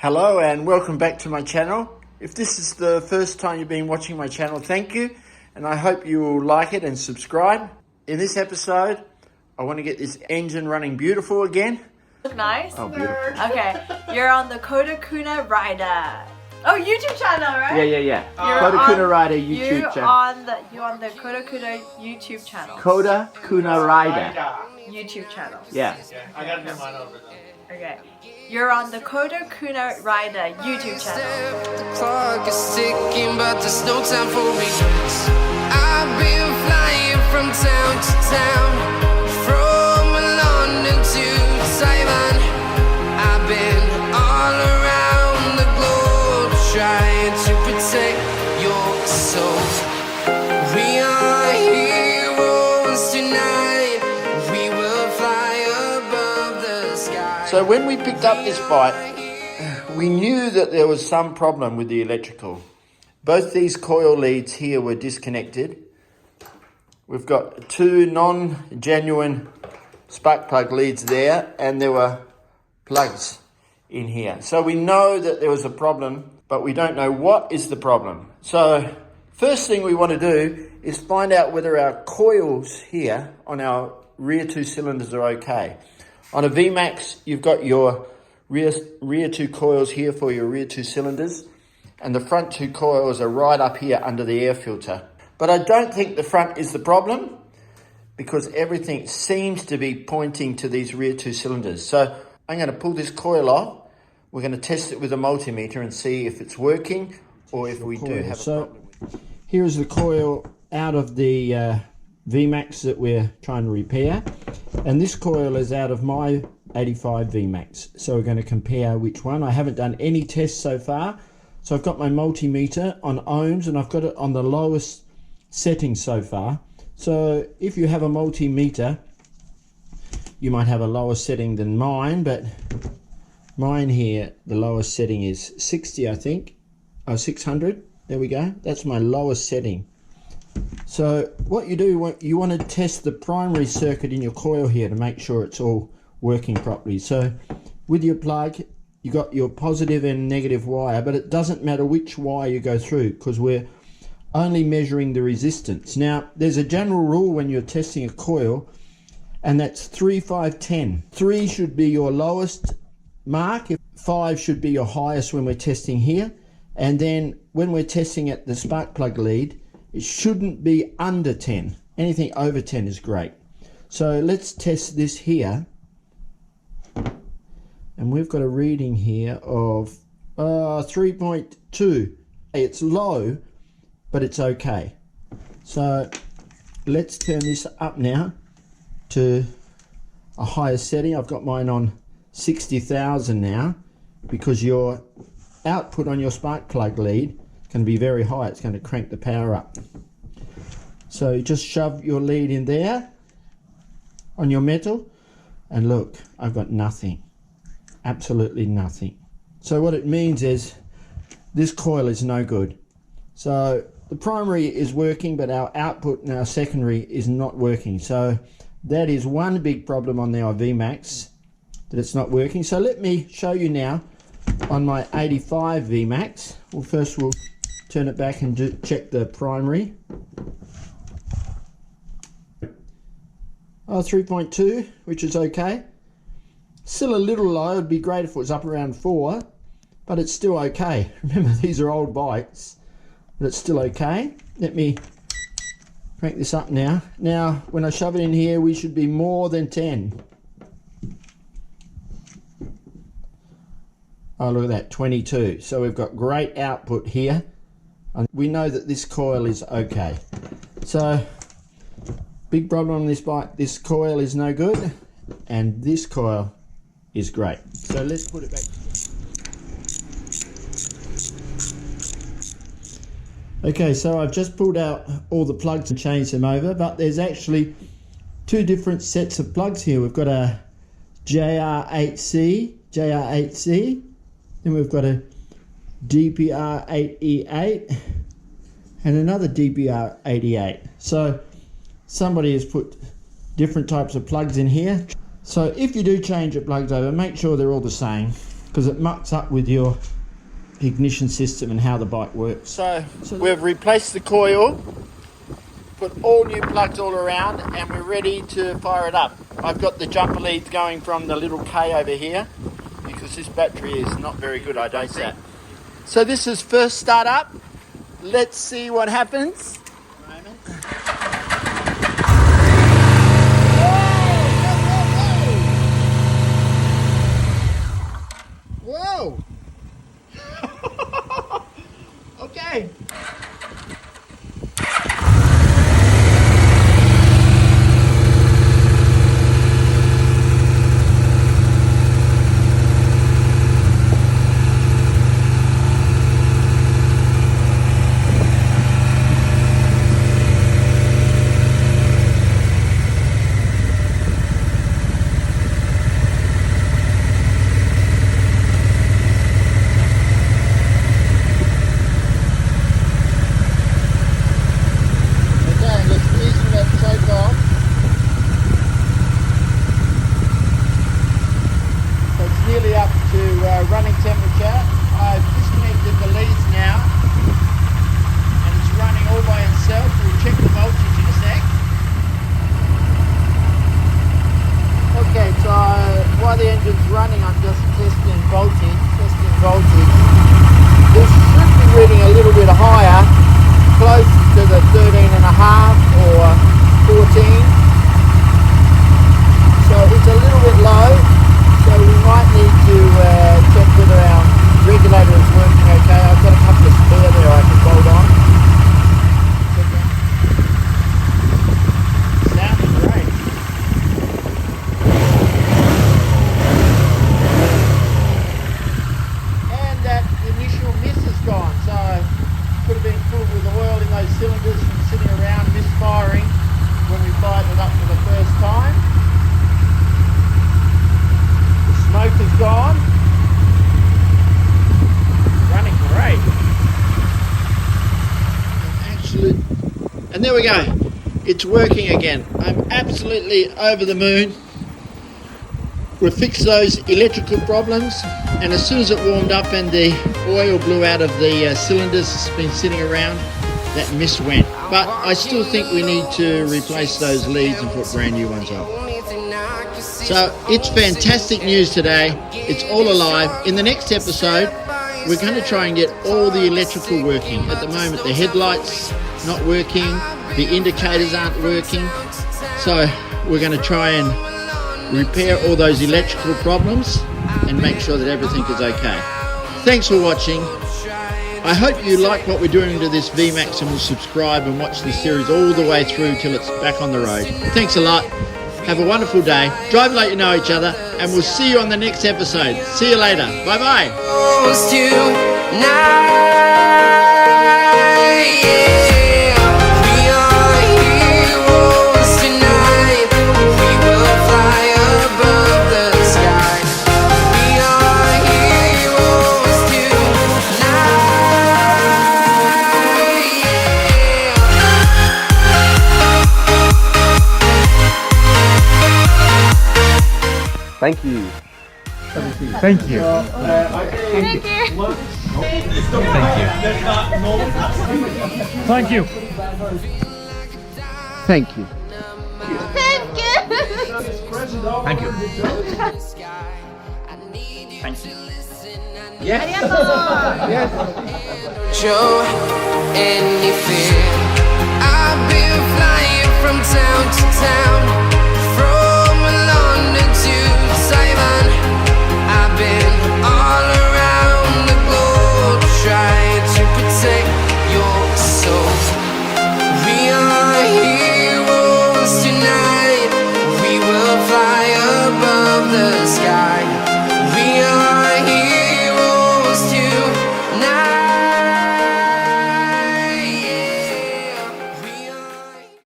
Hello and welcome back to my channel. If this is the first time you've been watching my channel, thank you, and I hope you will like it and subscribe. In this episode, I want to get this engine running beautiful again. Look nice? Oh, beautiful. Okay, you're on the Kodokuna Raida. Oh, YouTube channel, right? Yeah. Kodokuna Raida YouTube channel. You're on the Kodokuna YouTube channel. Kodokuna Raida. YouTube channel. Yeah. I got to do mine over though. Okay. You're on the Kodokuna Raida YouTube channel. The clock is ticking, but there's no time for me. I've been flying from town to town, from London to Taiwan. I've been all around the globe trying to protect your soul. We are heroes tonight. We will fly above the sky. So when we picked up this bike, we knew that there was some problem with the electrical. Both these coil leads here were disconnected. We've got two non-genuine spark plug leads there, and there were plugs in here. So we know that there was a problem, but we don't know what is the problem. So first thing we want to do is find out whether our coils here on our rear two cylinders are okay. On a VMAX, you've got your rear two coils here for your rear two cylinders, and the front two coils are right up here under the air filter. But I don't think the front is the problem, because everything seems to be pointing to these rear two cylinders. So I'm going to pull this coil off. We're going to test it with a multimeter and see if it's working or if we do have a problem. So here is the coil out of the VMAX that we're trying to repair, and this coil is out of my 85 VMAX. So we're going to compare which one. I haven't done any tests so far. So I've got my multimeter on ohms, and I've got it on the lowest setting so far. So if you have a multimeter, you might have a lower setting than mine, but mine here, the lowest setting is 60, I think. Oh, 600. There we go. That's my lowest setting. So what you do, you want to test the primary circuit in your coil here to make sure it's all working properly. So with your plug, you got your positive and negative wire, but it doesn't matter which wire you go through, because we're only measuring the resistance. Now, there's a general rule when you're testing a coil, and that's 3, 5, 10. 3 should be your lowest mark. 5 should be your highest when we're testing here. And then when we're testing at the spark plug lead, it shouldn't be under 10. Anything over 10 is great. So let's test this here. And we've got a reading here of 3.2. It's low, but it's okay. So let's turn this up now to a higher setting. I've got mine on 60,000 now, because your output on your spark plug lead can be very high. It's going to crank the power up. So you just shove your lead in there on your metal, and look, I've got nothing. Absolutely nothing. So what it means is this coil is no good. So the primary is working, but our output and our secondary is not working. So that is one big problem on our VMAX, that it's not working. So let me show you now on my 85 VMAX. Well, first we'll turn it back and check the primary. 3.2, which is okay. Still a little low. It'd be great if it was up around 4, but it's still okay. Remember, these are old bikes, but it's still okay. Let me crank this up now. Now, when I shove it in here, we should be more than 10. Oh, look at that, 22. So we've got great output here. And we know that this coil is okay. So, big problem on this bike, this coil is no good, and this coil is great. So let's put it back. Okay, so I've just pulled out all the plugs and changed them over, but there's actually two different sets of plugs here. We've got a JR8C, then we've got a DPR8E8 and another DPR88. So somebody has put different types of plugs in here. So if you do change your plugs over, make sure they're all the same. because it mucks up with your ignition system and how the bike works. So we've replaced the coil, put all new plugs all around, and we're ready to fire it up. I've got the jumper leads going from the little K over here because this battery is not very good, I don't say. So this is first start up. Let's see what happens. Whoa! Okay. Nearly up to running temperature. I've disconnected the leads now and it's running all by itself. We'll check the voltage in a sec. Okay, so while the engine's running, I'm just testing voltage. This should be reading a little bit higher, close to the 13.5 or 14. So it's a little bit low. So we might need to check whether our regulator is working okay. I've got a couple of spare there I can bolt on. Sounding great. And that initial miss is gone. So could have been filled with oil in those cylinders from sitting around misfiring when we fired it up for the first time. Smoke is gone. Running great. And there we go. It's working again. I'm absolutely over the moon. We fixed those electrical problems, and as soon as it warmed up and the oil blew out of the cylinders that's been sitting around, that mist went. But I still think we need to replace those leads and put brand new ones on. So it's fantastic news today. It's all alive. In the next episode, we're going to try and get all the electrical working. At the moment, the headlights not working, the indicators aren't working. So we're going to try and repair all those electrical problems and make sure that everything is okay. Thanks for watching. I hope you like what we're doing to this VMAX and will subscribe and watch this series all the way through till it's back on the road. Thanks a lot. Have a wonderful day. Drive like you know each other, and we'll see you on the next episode. See you later. Bye-bye. Thank you. Thank you. Thank you. Thank you. Thank you. Show any fear. I've been flying from town to town.